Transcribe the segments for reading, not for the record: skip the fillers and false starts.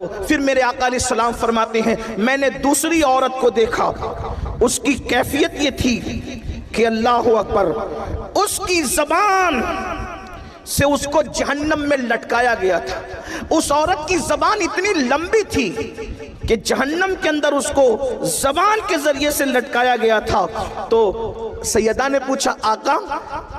پھر میرے آقا علیہ السلام فرماتے ہیں میں نے دوسری عورت کو دیکھا، اس کی کیفیت یہ تھی کہ اللہ اکبر، اس کی زبان سے اس کو جہنم میں لٹکایا گیا تھا۔ اس عورت کی زبان اتنی لمبی تھی کہ جہنم کے اندر اس کو زبان کے ذریعے سے لٹکایا گیا تھا۔ تو سیدہ نے پوچھا آقا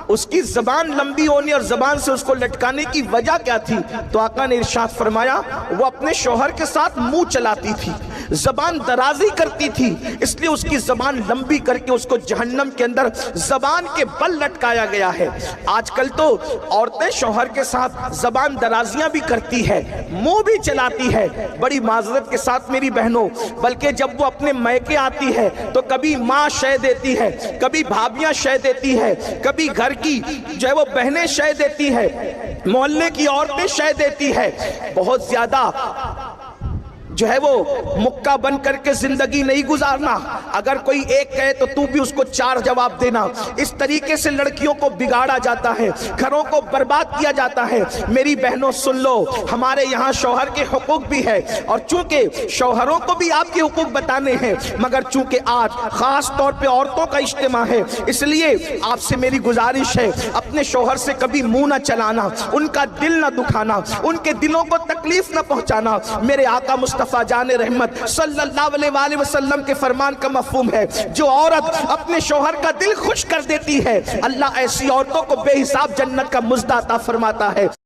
اس کی زبان لمبی ہونے اور زبان سے اس کو لٹکانے کی وجہ کیا تھی؟ تو آقا نے ارشاد فرمایا وہ اپنے شوہر کے ساتھ منہ چلاتی تھی، زبان درازی کرتی تھی، اس لیے اس کی زبان لمبی کر کے اس کو جہنم کے اندر زبان کے بل لٹکایا گیا ہے۔ آج کل تو عورتیں شوہر کے ساتھ زبان درازیاں بھی کرتی ہے، منہ بھی چلاتی ہے۔ بڑی معذرت کے ساتھ میری بہنوں، بلکہ جب وہ اپنے میکے آتی ہے تو کبھی ماں شے دیتی ہے، کبھی بھابیاں شے دیتی ہے، کبھی گھر کی جو ہے وہ بہنیں شے دیتی ہے، محلے کی عورتیں شے دیتی ہے۔ بہت زیادہ جو ہے وہ مکہ بن کر کے زندگی نہیں گزارنا، اگر کوئی ایک کہے تو تو بھی اس کو چار جواب دینا۔ اس طریقے سے لڑکیوں کو بگاڑا جاتا ہے، گھروں کو برباد کیا جاتا ہے۔ میری بہنوں سن لو، ہمارے یہاں شوہر کے حقوق بھی ہے، اور چونکہ شوہروں کو بھی آپ کے حقوق بتانے ہیں، مگر چونکہ آج خاص طور پہ عورتوں کا اجتماع ہے، اس لیے آپ سے میری گزارش ہے اپنے شوہر سے کبھی منہ نہ چلانا، ان کا دل نہ دکھانا، ان کے دلوں کو تکلیف نہ پہنچانا۔ میرے آقا مصطفیٰ جان رحمت صلی اللہ علیہ وآلہ وسلم کے فرمان کا مفہوم ہے، جو عورت اپنے شوہر کا دل خوش کر دیتی ہے، اللہ ایسی عورتوں کو بے حساب جنت کا مزدہ عطا فرماتا ہے۔